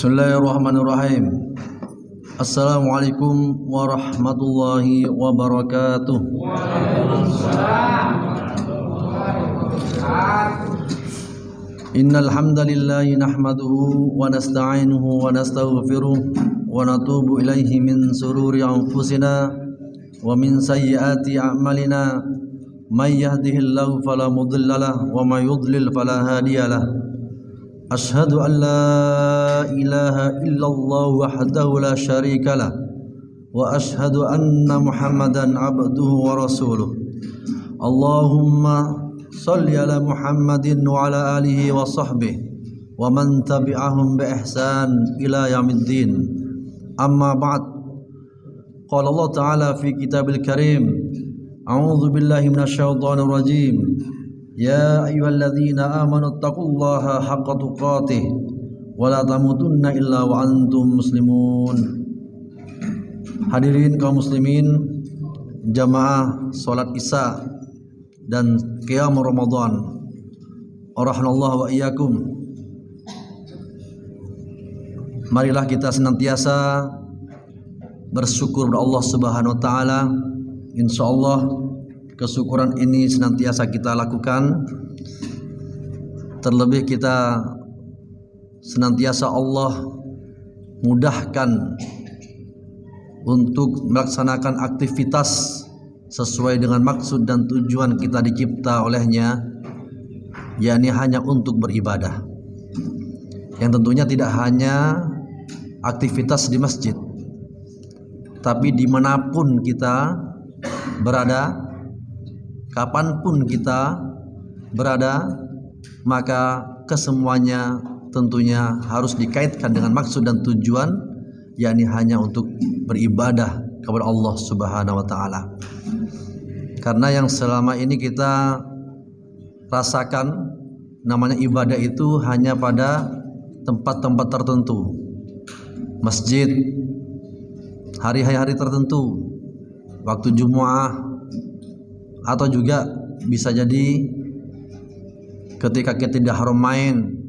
Bismillahirrahmanirrahim. Assalamualaikum warahmatullahi wabarakatuh. Innal hamdalillahi nahmaduhu wa nasta'inuhu wa nastaghfiruh wa natubu ilaihi min sururi anfusina wa min sayyiati a'malina. May yahdihillahu fala mudilla lahu wa may yudlil fala hadiya lahu. Ashhadu an la ilaha illallah wahdahu la syarika lah wa ashhadu anna Muhammadan abduhu wa rasuluh. Allahumma salli ala Muhammadin wa ala alihi wa sahbihi wa man tabi'ahum bi ihsan ila yaumiddin. Amma ba'd. Qala Allah Ta'ala fi kitabil karim, a'udzu billahi minasyaitonir rajim. Ya ayyuhalladzina amanu taqullaha haqqa tuqatih wa la tamutunna illa wa antum muslimun. Hadirin kaum muslimin, jamaah salat Isya dan qiyam Ramadan, rahimallahu wa iyyakum. Marilah kita senantiasa bersyukur kepada Allah Subhanahu wa taala. Insyaallah kesyukuran ini senantiasa kita lakukan. Terlebih kita senantiasa Allah mudahkan untuk melaksanakan aktivitas sesuai dengan maksud dan tujuan kita dicipta olehnya, yakni hanya untuk beribadah. Yang tentunya tidak hanya aktivitas di masjid, tapi dimanapun kita berada, kapanpun kita berada, maka kesemuanya tentunya harus dikaitkan dengan maksud dan tujuan, yakni hanya untuk beribadah kepada Allah Subhanahu wa taala. Karena yang selama ini kita rasakan namanya ibadah itu hanya pada tempat-tempat tertentu, masjid, hari-hari tertentu, waktu Jumu'ah, atau juga bisa jadi ketika kita di Haramain,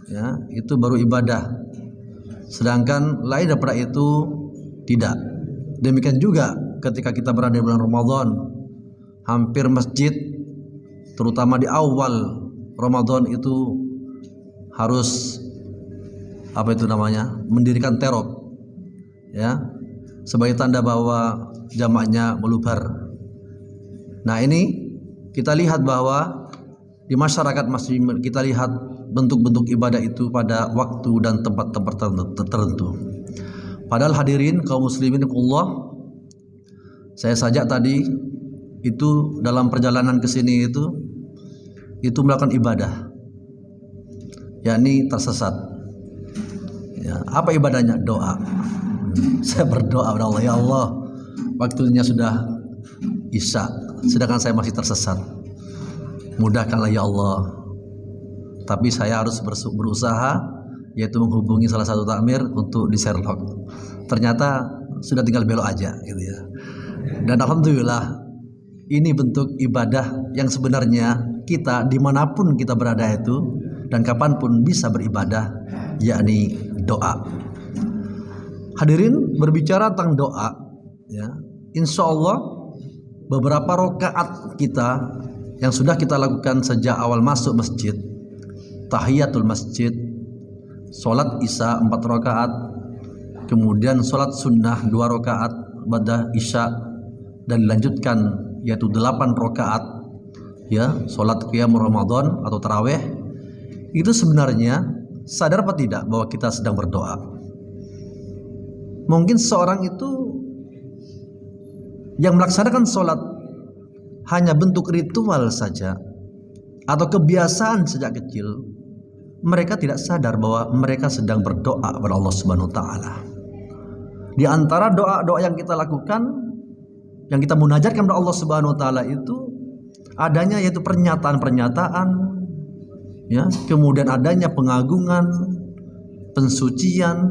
ya, itu baru ibadah. Sedangkan lain daripada itu tidak. Demikian juga ketika kita berada di bulan Ramadan, hampir masjid terutama di awal Ramadan itu harus mendirikan terop, ya, sebagai tanda bahwa jamaknya melubar. Nah, ini kita lihat bahwa di masyarakat masih kita lihat bentuk-bentuk ibadah itu pada waktu dan tempat-tempat tertentu. Padahal hadirin kaum muslimin Allah, saya saja tadi itu dalam perjalanan ke sini itu melakukan ibadah, yakni tersesat. Ya, apa ibadahnya? Doa. Saya berdoa kepada Allah, ya Allah, waktunya sudah Isya, sedangkan saya masih tersesat. Mudahkanlah ya Allah. Tapi saya harus berusaha, yaitu menghubungi salah satu takmir untuk di Sherlock. Ternyata sudah tinggal belok aja, gitu ya. Dan alhamdulillah, ini bentuk ibadah yang sebenarnya kita dimanapun kita berada itu dan kapanpun bisa beribadah, yakni doa. Hadirin, berbicara tentang doa, ya, insya Allah beberapa rakaat kita yang sudah kita lakukan sejak awal masuk masjid, tahiyatul masjid, sholat Isya 4 rakaat, kemudian sholat sunnah 2 rakaat pada Isya, dan dilanjutkan yaitu 8 rakaat, ya, sholat qiyam Ramadan atau tarawih. Itu sebenarnya sadar apa tidak bahwa kita sedang berdoa? Mungkin seorang itu yang melaksanakan sholat hanya bentuk ritual saja atau kebiasaan sejak kecil, mereka tidak sadar bahwa mereka sedang berdoa kepada Allah Subhanahu wa taala. Di antara doa-doa yang kita lakukan, yang kita munajatkan kepada Allah Subhanahu wa taala itu adanya yaitu pernyataan-pernyataan, ya, kemudian adanya pengagungan, pensucian,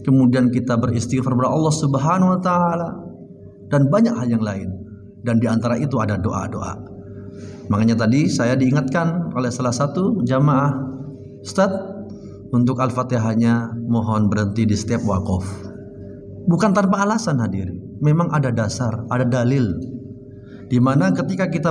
kemudian kita beristighfar kepada Allah Subhanahu wa taala, dan banyak hal yang lain. Dan di antara itu ada doa-doa. Makanya tadi saya diingatkan oleh salah satu jamaah, Ustadz, Untuk Al-Fatihahnya mohon berhenti di setiap wakaf. Bukan tanpa alasan hadirin. Memang ada dasar, ada dalil. Di mana ketika kita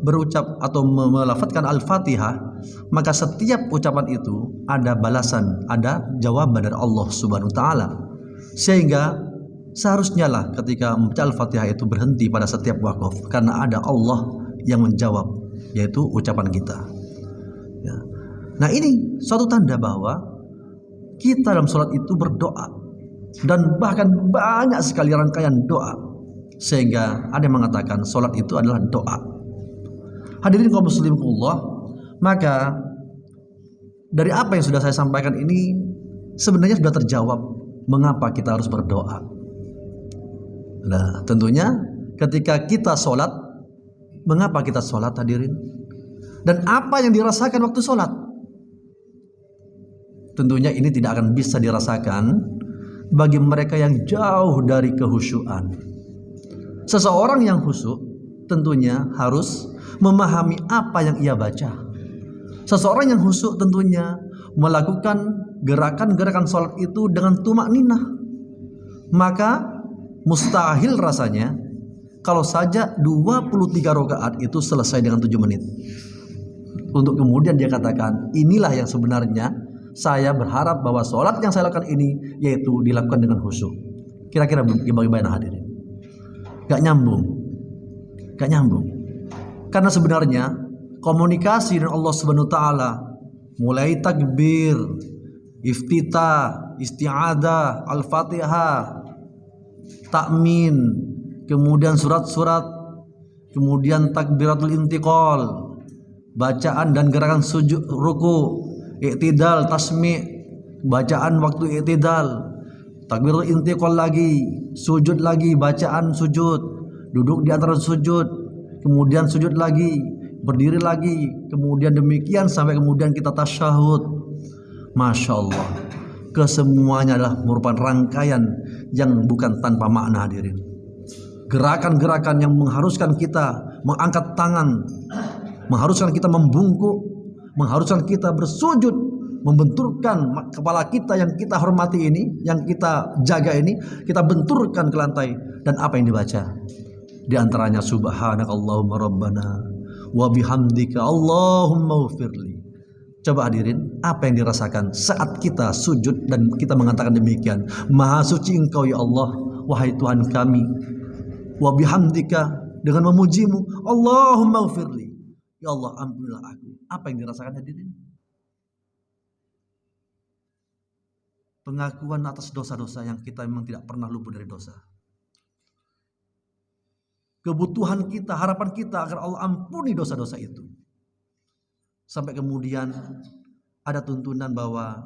berucap atau melafadzkan Al-Fatihah, maka setiap ucapan itu ada balasan, ada jawaban dari Allah Subhanahu wa taala. Sehingga seharusnya lah ketika membaca Al-Fatihah itu berhenti pada setiap wakaf, karena ada Allah yang menjawab, yaitu ucapan kita. Ya. Nah, ini suatu tanda bahwa kita dalam sholat itu berdoa, dan bahkan banyak sekali rangkaian doa, sehingga ada yang mengatakan sholat itu adalah doa. Hadirin kaum muslimin, maka dari apa yang sudah saya sampaikan ini sebenarnya sudah terjawab mengapa kita harus berdoa. Nah, tentunya ketika kita sholat, mengapa kita sholat hadirin? Dan apa yang dirasakan waktu sholat? Tentunya ini tidak akan bisa dirasakan bagi mereka yang jauh dari kehusyuan. Seseorang yang khusyuk tentunya harus memahami apa yang ia baca. Seseorang yang khusyuk tentunya melakukan gerakan-gerakan sholat itu dengan tumak ninah. Maka mustahil rasanya kalau saja 23 rakaat itu selesai dengan 7 menit. Untuk kemudian dia katakan, inilah yang sebenarnya saya berharap bahwa sholat yang saya lakukan ini yaitu dilakukan dengan khusyuk. Kira-kira bagaimana hadirin? Gak nyambung. Karena sebenarnya komunikasi dengan Allah Subhanahu wa taala mulai takbir, iftitah, isti'adah, Al-Fatihah, takmin, kemudian surat-surat, kemudian takbiratul intiqal, bacaan dan gerakan sujud, ruku, i'tidal, tasmi', bacaan waktu i'tidal, takbiratul intiqal lagi, sujud lagi, bacaan sujud, duduk di antara sujud, kemudian sujud lagi, berdiri lagi, kemudian demikian sampai kemudian kita tasyahud. Masya Allah, kesemuanya adalah merupakan rangkaian yang bukan tanpa makna hadirin. Gerakan-gerakan yang mengharuskan kita mengangkat tangan, mengharuskan kita membungkuk, mengharuskan kita bersujud, membenturkan kepala kita yang kita hormati ini, yang kita jaga ini, kita benturkan ke lantai. Dan apa yang dibaca? Di antaranya subhanakallahumma rabbana wa bihamdika allahumma ghfirli. Coba hadirin, apa yang dirasakan saat kita sujud dan kita mengatakan demikian, maha suci Engkau ya Allah, wahai Tuhan kami, wa bihamdika, dengan memujimu, Allahumma ghfirli, ya Allah ampunilah aku. Apa yang dirasakan hadirin? Pengakuan atas dosa-dosa yang kita memang tidak pernah luput dari dosa. Kebutuhan kita, harapan kita agar Allah ampuni dosa-dosa itu. Sampai kemudian ada tuntunan bahwa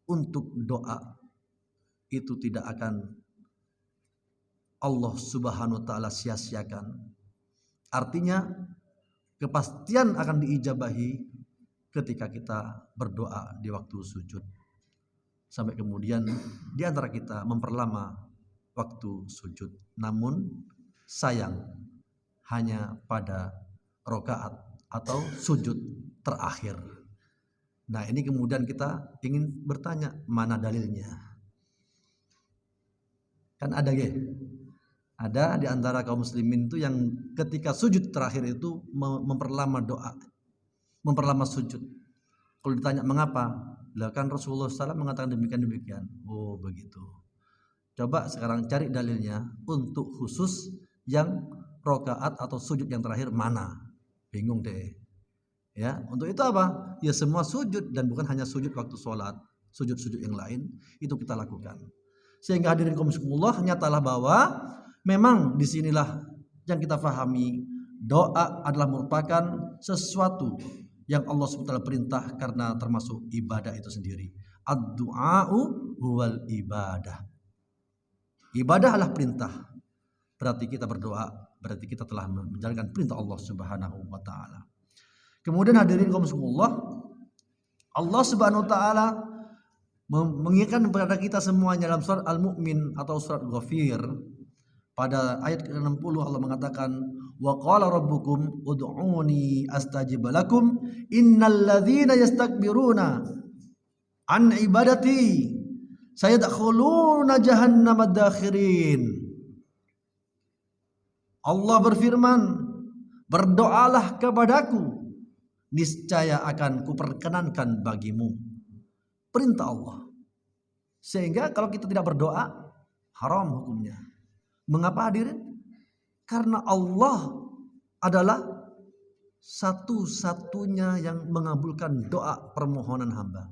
untuk doa itu tidak akan Allah Subhanahu wa taala sia-siakan. Artinya kepastian akan diijabahi ketika kita berdoa di waktu sujud. Sampai kemudian di antara kita memperlama waktu sujud. Namun sayang hanya pada rakaat atau sujud terakhir. Nah, ini kemudian kita ingin bertanya, mana dalilnya? Kan ada di antara kaum muslimin itu yang ketika sujud terakhir itu memperlama doa, memperlama sujud. Kalau ditanya mengapa? Lah kan Rasulullah SAW mengatakan demikian. Oh begitu. Coba sekarang cari dalilnya untuk khusus yang rakaat atau sujud yang terakhir mana? Bingung deh. Ya, untuk itu apa? Ya semua sujud, dan bukan hanya sujud waktu sholat, sujud-sujud yang lain itu kita lakukan. Sehingga hadirin kaum muslimin, nyatalah bahwa memang disinilah yang kita pahami, doa adalah merupakan sesuatu yang Allah SWT perintah karena termasuk ibadah itu sendiri. Ad-du'a'u huwal ibadah. Ibadah adalah perintah. Berarti kita berdoa, berarti kita telah menjalankan perintah Allah Subhanahu wa taala. Kemudian hadirin kaum muslimin, Allah Subhanahu wa taala mengingatkan kepada kita semuanya dalam surat Al-Mu'min atau surat Ghafir. Pada ayat ke-60 Allah mengatakan, wa qala rabbukum ud'uni astajib lakum innal ladzina yastakbiruna an ibadati sayadkhuluna jahannam ad-dakhirin. Allah berfirman, berdoalah kepadaku, niscaya akan kuperkenankan bagimu. Perintah Allah. Sehingga kalau kita tidak berdoa, haram hukumnya. Mengapa hadirin? Karena Allah adalah satu-satunya yang mengabulkan doa permohonan hamba.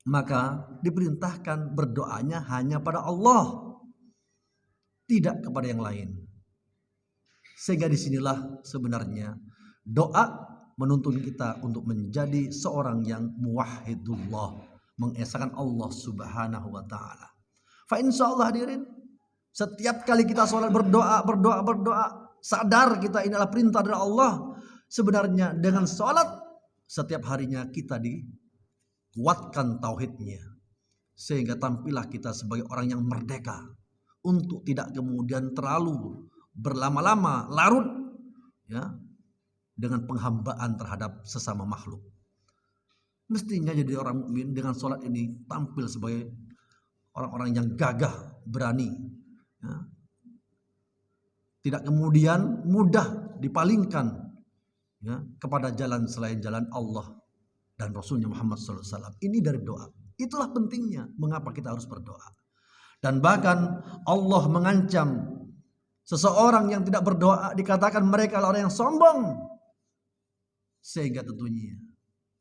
Maka diperintahkan berdoanya hanya pada Allah, tidak kepada yang lain. Sehingga disinilah sebenarnya doa menuntun kita untuk menjadi seorang yang muwahhidullah, mengesahkan Allah subhanahu wa ta'ala. Fa insyaallah hadirin, setiap kali kita sholat berdoa, sadar kita ini adalah perintah dari Allah. Sebenarnya dengan sholat setiap harinya kita dikuatkan tauhidnya, sehingga tampillah kita sebagai orang yang merdeka untuk tidak kemudian terlalu berlama-lama larut ya dengan penghambaan terhadap sesama makhluk. Mestinya jadi orang mukmin dengan sholat ini tampil sebagai orang-orang yang gagah, berani, ya. Tidak kemudian mudah dipalingkan ya kepada jalan selain jalan Allah dan Rasulnya Muhammad SAW. Ini dari doa. Itulah pentingnya mengapa kita harus berdoa. Dan bahkan Allah mengancam seseorang yang tidak berdoa, dikatakan mereka adalah orang yang sombong. Sehingga tentunya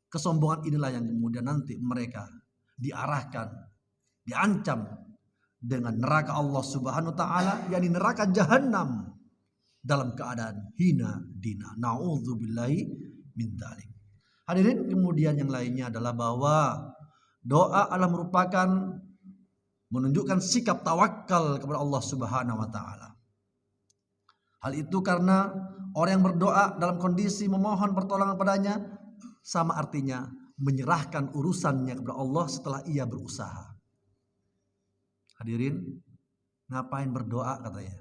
kesombongan inilah yang kemudian nanti mereka diarahkan, diancam dengan neraka Allah Subhanahu wa taala, yakni neraka jahanam, dalam keadaan hina dina. Nauzubillahi min dzalik. Hadirin, kemudian yang lainnya adalah bahwa doa adalah merupakan menunjukkan sikap tawakal kepada Allah Subhanahu wa taala. Hal itu karena orang yang berdoa dalam kondisi memohon pertolongan padanya sama artinya menyerahkan urusannya kepada Allah setelah ia berusaha. Hadirin, ngapain berdoa katanya?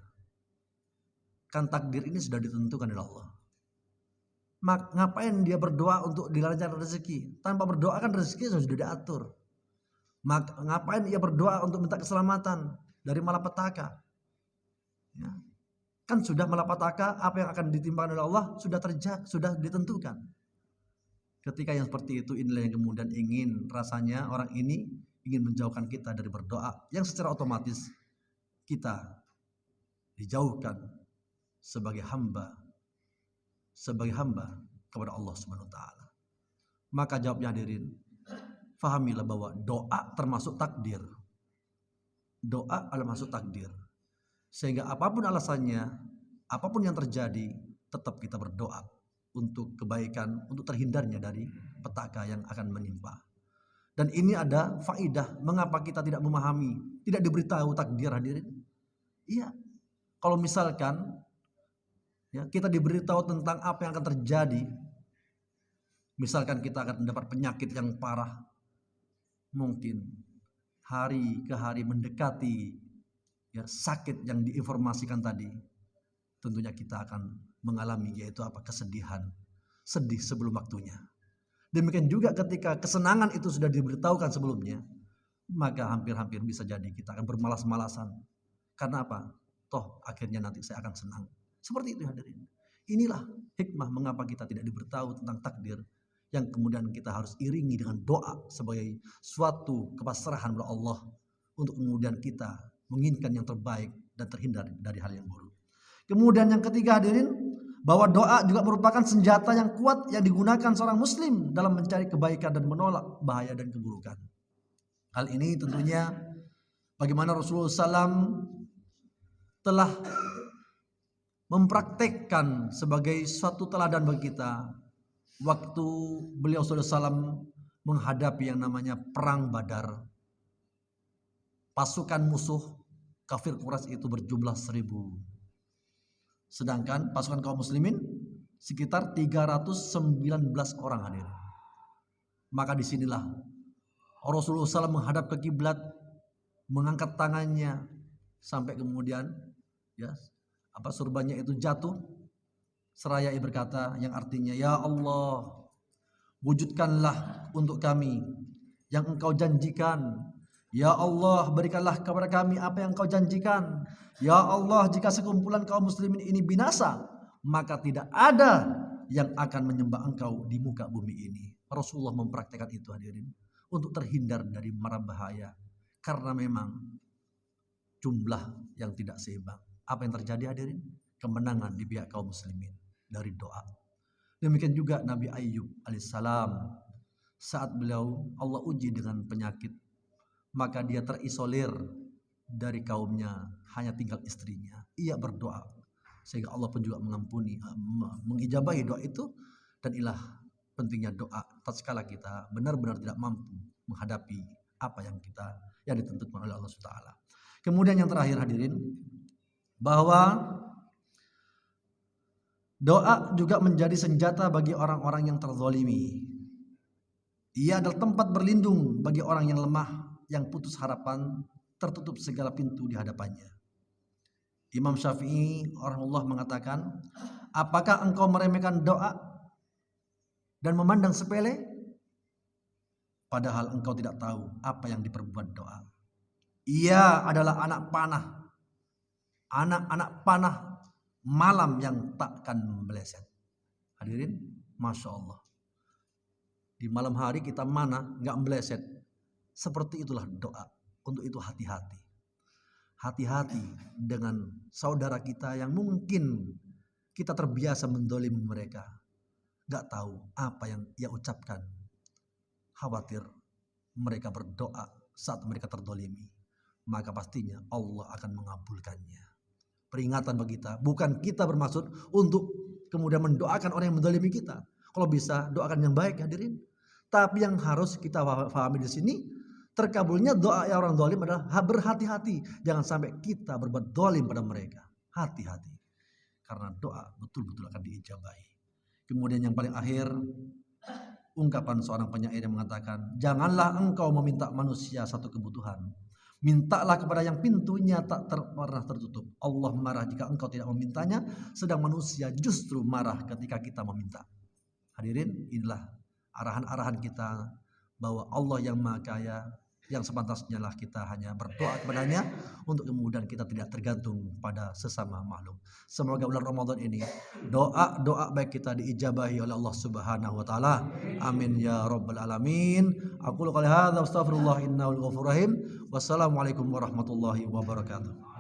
Kan takdir ini sudah ditentukan oleh Allah. Ngapain dia berdoa untuk dilancarkan rezeki? Tanpa berdoa kan rezeki sudah diatur. Ngapain ia berdoa untuk minta keselamatan dari malapetaka? Ya. Kan sudah malapetaka, apa yang akan ditimpakan oleh Allah sudah ditentukan. Ketika yang seperti itu, inilah yang kemudian ingin rasanya orang ini ingin menjauhkan kita dari berdoa, yang secara otomatis kita dijauhkan sebagai hamba kepada Allah Subhanahu wa taala. Maka jawabnya hadirin, fahamilah bahwa doa termasuk takdir. Doa adalah masuk takdir. Sehingga apapun alasannya, apapun yang terjadi, tetap kita berdoa untuk kebaikan, untuk terhindarnya dari petaka yang akan menimpa. Dan ini ada faidah mengapa kita tidak memahami, tidak diberitahu takdir hadirin. Iya, kalau misalkan ya, kita diberitahu tentang apa yang akan terjadi, misalkan kita akan mendapat penyakit yang parah, mungkin hari ke hari mendekati ya, sakit yang diinformasikan tadi, tentunya kita akan mengalami yaitu apa? Kesedihan, sedih sebelum waktunya. Demikian juga ketika kesenangan itu sudah diberitahukan sebelumnya, maka hampir-hampir bisa jadi kita akan bermalas-malasan. Karena apa? Toh akhirnya nanti saya akan senang. Seperti itu hadirin. Inilah hikmah mengapa kita tidak diberitahu tentang takdir, yang kemudian kita harus iringi dengan doa sebagai suatu kepasrahan kepada Allah untuk kemudian kita menginginkan yang terbaik dan terhindar dari hal yang buruk. Kemudian yang ketiga hadirin, bahwa doa juga merupakan senjata yang kuat yang digunakan seorang muslim dalam mencari kebaikan dan menolak bahaya dan keburukan. Hal ini tentunya bagaimana Rasulullah SAW telah mempraktekkan sebagai suatu teladan bagi kita waktu beliau SAW menghadapi yang namanya perang Badar. Pasukan musuh kafir Quraisy itu berjumlah 1000. Sedangkan pasukan kaum muslimin sekitar 319 orang hadir. Maka disinilah Rasulullah SAW menghadap ke kiblat, mengangkat tangannya sampai kemudian ya surbannya itu jatuh. Seraya ia berkata yang artinya, ya Allah, wujudkanlah untuk kami yang Engkau janjikan. Ya Allah, berikanlah kepada kami apa yang Engkau janjikan. Ya Allah, jika sekumpulan kaum muslimin ini binasa, maka tidak ada yang akan menyembah Engkau di muka bumi ini. Rasulullah mempraktekkan itu hadirin, untuk terhindar dari mara bahaya. Karena memang jumlah yang tidak seimbang. Apa yang terjadi hadirin? Kemenangan di pihak kaum muslimin dari doa. Demikian juga Nabi Ayyub alaihissalam, saat beliau Allah uji dengan penyakit, maka dia terisolir dari kaumnya, hanya tinggal istrinya. Ia berdoa sehingga Allah pun juga mengampuni, mengijabahi doa itu. Dan inilah pentingnya doa tatkala kita benar-benar tidak mampu menghadapi apa yang ditentukan oleh Allah Subhanahu wa taala. Kemudian yang terakhir hadirin, bahwa doa juga menjadi senjata bagi orang-orang yang terzalimi. Ia adalah tempat berlindung bagi orang yang lemah, yang putus harapan, tertutup segala pintu di hadapannya. Imam Syafi'i rahimahullah mengatakan, apakah engkau meremehkan doa dan memandang sepele? Padahal engkau tidak tahu apa yang diperbuat doa. Ia adalah anak panah, anak-anak panah malam yang takkan meleset. Hadirin, Masya Allah. Di malam hari kita mana nggak meleset. Seperti itulah doa. Untuk itu hati-hati. Hati-hati dengan saudara kita yang mungkin kita terbiasa mendolimi mereka. Nggak tahu apa yang ia ucapkan. Khawatir mereka berdoa saat mereka terdolimi, maka pastinya Allah akan mengabulkannya. Peringatan bagi kita, bukan kita bermaksud untuk kemudian mendoakan orang yang mendolimi kita. Kalau bisa doakan yang baik hadirin. Tapi yang harus kita pahami di sini, terkabulnya doa orang dolim adalah berhati-hati. Jangan sampai kita berbuat dolim pada mereka. Hati-hati. Karena doa betul-betul akan diijabahi. Kemudian yang paling akhir, ungkapan seorang penyair yang mengatakan, janganlah engkau meminta manusia satu kebutuhan. Mintalah kepada yang pintunya tak pernah tertutup. Allah marah jika engkau tidak memintanya, sedang manusia justru marah ketika kita meminta. Hadirin, inilah arahan-arahan kita bahwa Allah yang Maha Kaya, yang sepantasnya lah kita hanya berdoa kepadanya untuk kemudian kita tidak tergantung pada sesama makhluk. Semoga bulan Ramadan ini doa-doa baik kita diijabahi oleh Allah Subhanahu wa taala. Amin ya rabbal alamin. Aku qouli hadza astaghfirullah innahu ghafurur rahim. Wassalamualaikum warahmatullahi wabarakatuh.